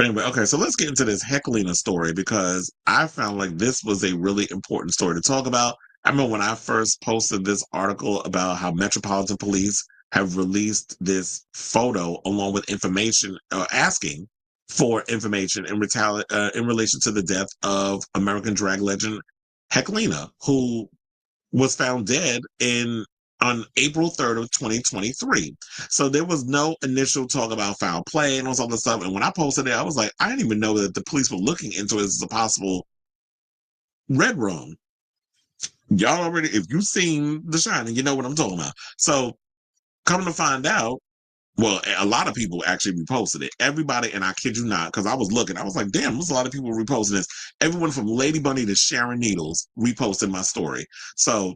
But anyway, okay, so let's get into this Heklina story because I found like this was a really important story to talk about. I remember when I first posted this article about how Metropolitan Police have released this photo along with information, asking for information in relation to the death of American drag legend Heklina, who was found dead in on April 3rd of 2023. So there was no initial talk about foul play and all this other stuff. And when I posted it, I was like, I didn't even know that the police were looking into it as a possible red room. Y'all already, if you've seen The Shining, you know what I'm talking about. So coming to find out, well, a lot of people actually reposted it. Everybody, and I kid you not, because I was looking, I was like, damn, there's a lot of people reposting this. Everyone from Lady Bunny to Sharon Needles reposted my story. So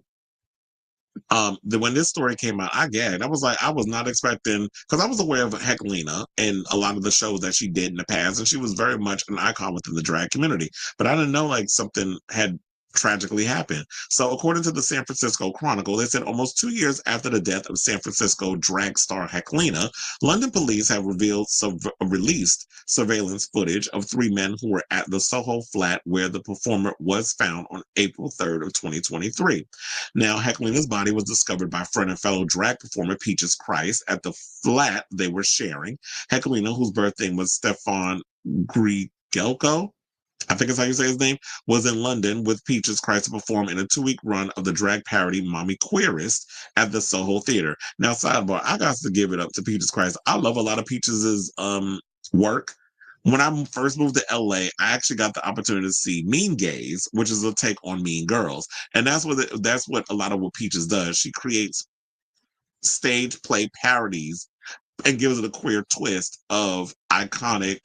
when this story came out, I gagged. I was like, I was not expecting, because I was aware of Heklina and a lot of the shows that she did in the past, and she was very much an icon within the drag community. But I didn't know like something had tragically happened. So according to the San Francisco Chronicle, they said almost 2 years after the death of San Francisco drag star Heklina, London police have released surveillance footage of three men who were at the Soho flat where the performer was found on April 3rd of 2023. Now, Heklina's body was discovered by friend and fellow drag performer Peaches Christ at the flat they were sharing. Heklina, whose birth name was Stefan Grigelko, I think is how you say his name, was in London with Peaches Christ to perform in a 2-week run of the drag parody Mommy Queerest at the Soho Theater. Now, sidebar, I got to give it up to Peaches Christ. I love a lot of Peaches' work. When I first moved to LA, I actually got the opportunity to see Mean Gays, which is a take on Mean Girls, and that's what a lot of what Peaches does. She creates stage play parodies and gives it a queer twist of iconic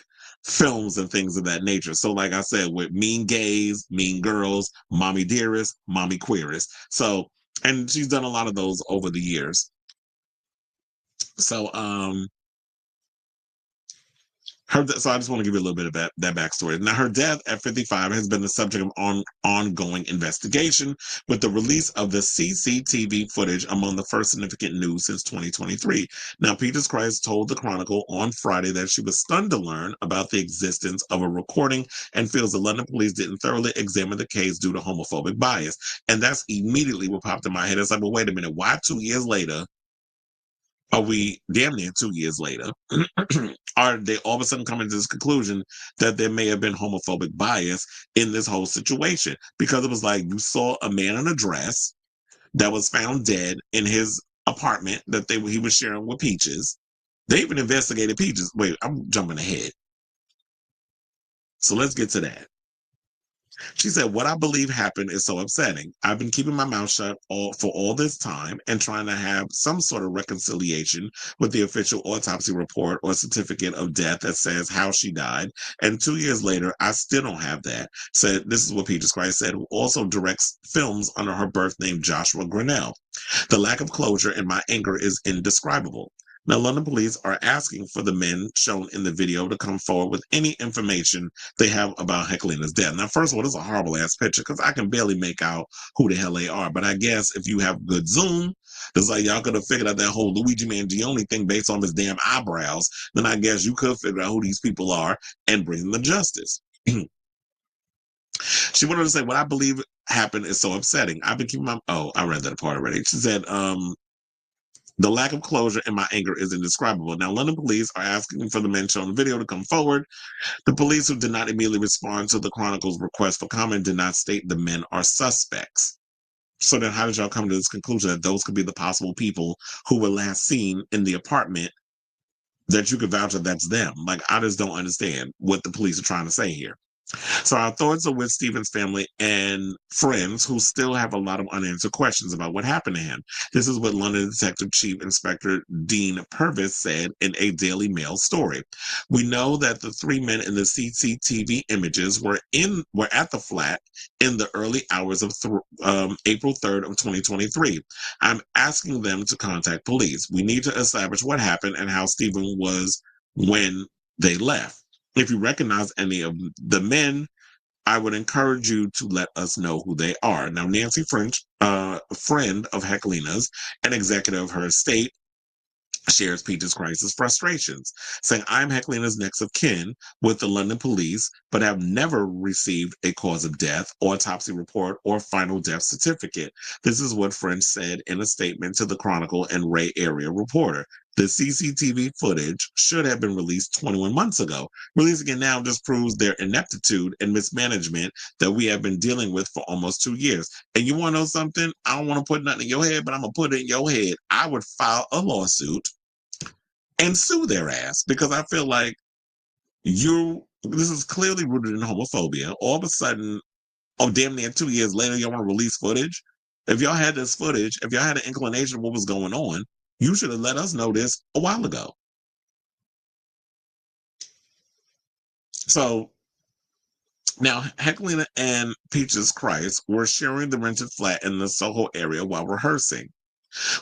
films and things of that nature. So, like I said, with Mean Gays, Mean Girls, Mommy Dearest, Mommy Queerest. So, and she's done a lot of those over the years. So, so I just want to give you a little bit of that backstory. Now, her death at 55 has been the subject of ongoing investigation, with the release of the CCTV footage among the first significant news since 2023. Now, Peaches Christ told the Chronicle on Friday that she was stunned to learn about the existence of a recording and feels the London police didn't thoroughly examine the case due to homophobic bias. And that's immediately what popped in my head. It's like, well, wait a minute, why 2 years later? Are we damn near 2 years later? Are they all of a sudden coming to this conclusion that there may have been homophobic bias in this whole situation? Because it was like you saw a man in a dress that was found dead in his apartment that he was sharing with Peaches. They even investigated Peaches. Wait, I'm jumping ahead. So let's get to that. She said, what I believe happened is so upsetting. I've been keeping my mouth shut for all this time and trying to have some sort of reconciliation with the official autopsy report or certificate of death that says how she died. And 2 years later, I still don't have that. Said, this is what Peaches Christ said, who also directs films under her birth name, Joshua Grinnell. The lack of closure in my anger is indescribable. Now, London police are asking for the men shown in the video to come forward with any information they have about Heklina's death. Now, first of all, this is a horrible ass picture because I can barely make out who the hell they are. But I guess if you have good Zoom, it's like y'all could have figured out that whole Luigi Mangione thing based on his damn eyebrows. Then I guess you could figure out who these people are and bring them to justice. She wanted to say, what I believe happened is so upsetting. I've been keeping my, oh, I read that part already. She said, the lack of closure in my anger is indescribable. Now, London police are asking for the men shown in the video to come forward. The police, who did not immediately respond to the Chronicle's request for comment, did not state the men are suspects. So then how did y'all come to this conclusion that those could be the possible people who were last seen in the apartment that you could vouch that that's them? Like, I just don't understand what the police are trying to say here. So our thoughts are with Stephen's family and friends who still have a lot of unanswered questions about what happened to him. This is what London Detective Chief Inspector Dean Purvis said in a Daily Mail story. We know that the three men in the CCTV images were at the flat in the early hours of April 3rd of 2023. I'm asking them to contact police. We need to establish what happened and how Stephen was when they left. If you recognize any of the men, I would encourage you to let us know who they are. Now, Nancy French, friend of Heklina's, an executive of her estate, shares Peach's crisis frustrations, saying, I'm Heklina's next of kin with the London police, but have never received a cause of death, autopsy report, or final death certificate. This is what French said in a statement to the Chronicle and Ray Area Reporter. The CCTV footage should have been released 21 months ago. Releasing it now just proves their ineptitude and mismanagement that we have been dealing with for almost 2 years. And you want to know something? I don't want to put nothing in your head, but I'm going to put it in your head. I would file a lawsuit and sue their ass because I feel like this is clearly rooted in homophobia. All of a sudden, oh, damn near 2 years later, y'all want to release footage? If y'all had this footage, if y'all had an inclination of what was going on, you should have let us know this a while ago. So now, Heklina and Peaches Christ were sharing the rented flat in the Soho area while rehearsing.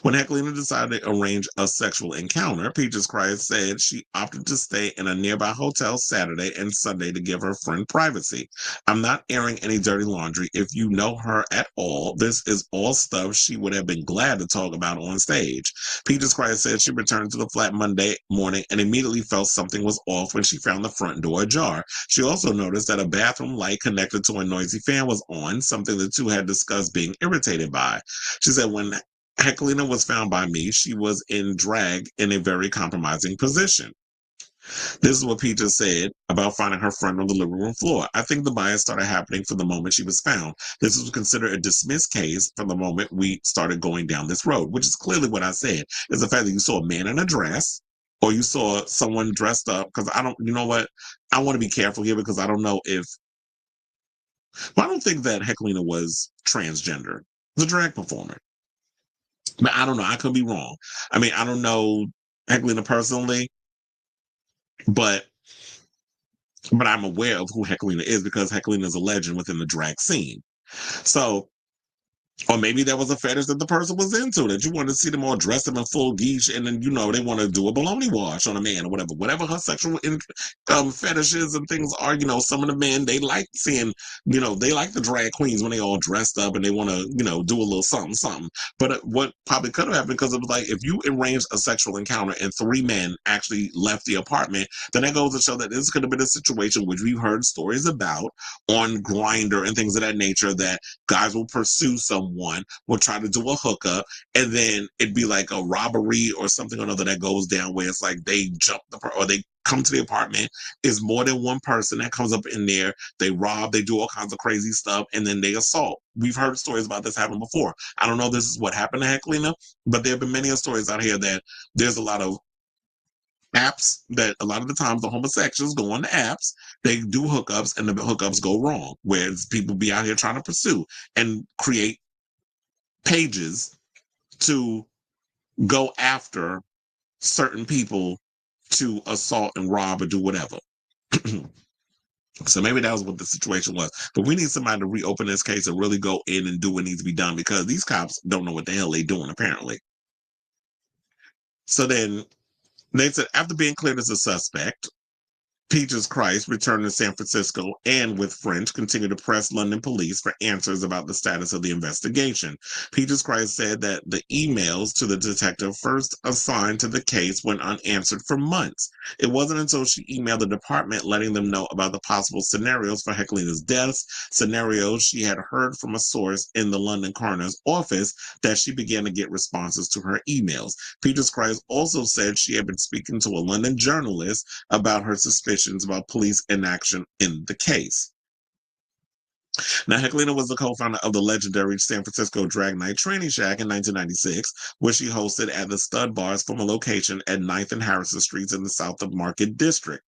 When Heklina decided to arrange a sexual encounter, Peaches Christ said she opted to stay in a nearby hotel Saturday and Sunday to give her friend privacy. I'm not airing any dirty laundry. If you know her at all, this is all stuff she would have been glad to talk about on stage. Peaches Christ said she returned to the flat Monday morning and immediately felt something was off when she found the front door ajar. She also noticed that a bathroom light connected to a noisy fan was on, something the two had discussed being irritated by. She said when Heklina was found by me, she was in drag in a very compromising position. This is what Peter said about finding her friend on the living room floor. I think the bias started happening from the moment she was found. This was considered a dismissed case from the moment we started going down this road, which is clearly what I said, is the fact that you saw a man in a dress or you saw someone dressed up. Because you know what? I want to be careful here because I don't know I don't think that Heklina was transgender. It was a drag performer. But I don't know. I could be wrong. I mean, I don't know Heklina personally, but I'm aware of who Heklina is because Heklina is a legend within the drag scene. So or maybe that was a fetish that the person was into, that you wanted to see them all dressed up in full geesh, and then, they want to do a baloney wash on a man or whatever. Whatever her sexual fetishes and things are, some of the men, they like seeing, they like the drag queens when they all dressed up and they want to, do a little something, something. But what probably could have happened, because it was like, if you arranged a sexual encounter and 3 men actually left the apartment, then that goes to show that this could have been a situation which we've heard stories about on Grindr and things of that nature, that guys will pursue someone, will try to do a hookup, and then it'd be like a robbery or something or another that goes down where it's like they jump or they come to the apartment. Is more than one person that comes up in there. They rob, they do all kinds of crazy stuff, and then they assault. We've heard stories about this happen before. I don't know if this is what happened to Heklina, but there have been many stories out here that there's a lot of apps that a lot of the times the homosexuals go on the apps, they do hookups, and the hookups go wrong, where people be out here trying to pursue and create pages to go after certain people to assault and rob or do whatever. So maybe that was what the situation was. But we need somebody to reopen this case and really go in and do what needs to be done, because these cops don't know what the hell they're doing, apparently. So then they said, after being cleared as a suspect, Peaches Christ returned to San Francisco and, with French, continued to press London police for answers about the status of the investigation. Peaches Christ said that the emails to the detective first assigned to the case went unanswered for months. It wasn't until she emailed the department letting them know about the possible scenarios for Heklina's deaths, scenarios she had heard from a source in the London coroner's office, that she began to get responses to her emails. Peaches Christ also said she had been speaking to a London journalist about her suspicions about police inaction in the case. Now, Heklina was the co-founder of the legendary San Francisco Drag Night Training Shack in 1996, which she hosted at the Stud Bar's former location at 9th and Harrison Streets in the South of Market District.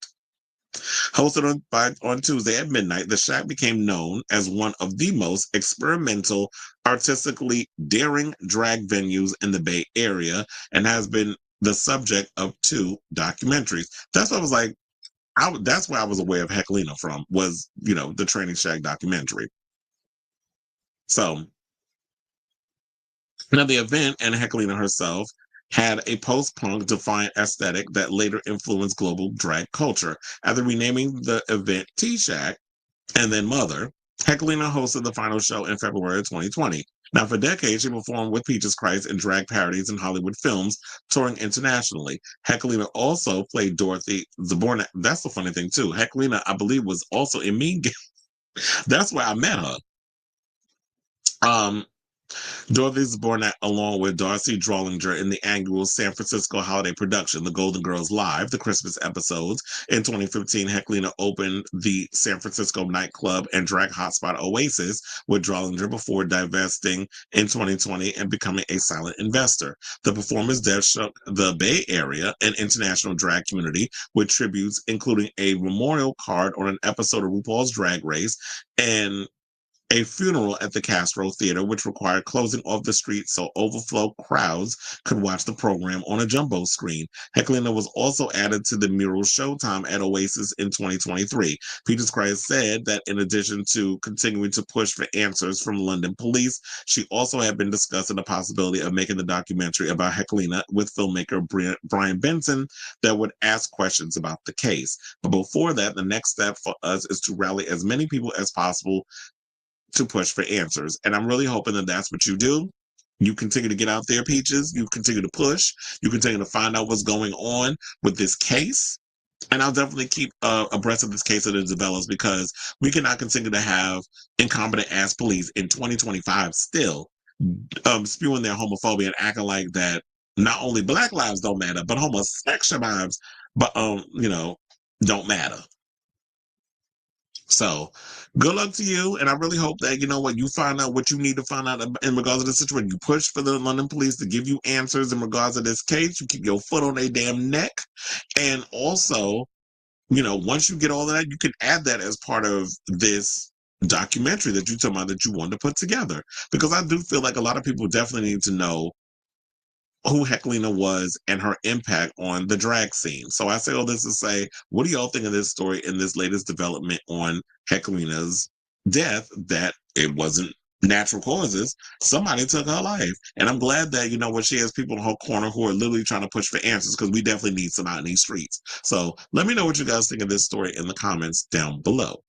Hosted on Tuesday at midnight, the Shack became known as one of the most experimental, artistically daring drag venues in the Bay Area, and has been the subject of 2 documentaries. That's what I was like, that's where I was aware of Heklina from, was, the Training Shack documentary. So now the event and Heklina herself had a post-punk defiant aesthetic that later influenced global drag culture. After renaming the event T-Shack and then Mother, Heklina hosted the final show in February of 2020. Now, for decades, she performed with Peaches Christ in drag parodies in Hollywood films, touring internationally. Heklina also played Dorothy Zabornak. That's the funny thing, too. Heklina, I believe, was also in Mean Girls. That's where I met her. Um, Dorothy Zbornak, along with Darcy Drollinger, in the annual San Francisco holiday production, The Golden Girls Live, the Christmas episodes. In 2015, Heklina opened the San Francisco nightclub and drag hotspot Oasis with Drollinger before divesting in 2020 and becoming a silent investor. The performance death shook the Bay Area and international drag community with tributes, including a memorial card on an episode of RuPaul's Drag Race and a funeral at the Castro Theater, which required closing off the street so overflow crowds could watch the program on a jumbo screen. Heklina was also added to the mural Showtime at Oasis in 2023. Peaches Christ said that in addition to continuing to push for answers from London police, she also had been discussing the possibility of making the documentary about Heklina with filmmaker Brian Benson that would ask questions about the case. But before that, the next step for us is to rally as many people as possible to push for answers. And I'm really hoping that that's what you do. You continue to get out there, Peaches. You continue to push. You continue to find out what's going on with this case. And I'll definitely keep abreast of this case as it develops, because we cannot continue to have incompetent ass police in 2025 still spewing their homophobia and acting like that not only Black lives don't matter, but homosexual lives, but don't matter. So good luck to you. And I really hope that, you know what, you find out what you need to find out in regards to the situation. You push for the London police to give you answers in regards to this case. You keep your foot on their damn neck. And also, once you get all of that, you can add that as part of this documentary that you talking about that you want to put together. Because I do feel like a lot of people definitely need to know who Heklina was and her impact on the drag scene. So I say all this to say, what do y'all think of this story and this latest development on Heklina's death, that it wasn't natural causes? Somebody took her life. And I'm glad that, she has people in her corner who are literally trying to push for answers, because we definitely need some out in these streets. So let me know what you guys think of this story in the comments down below.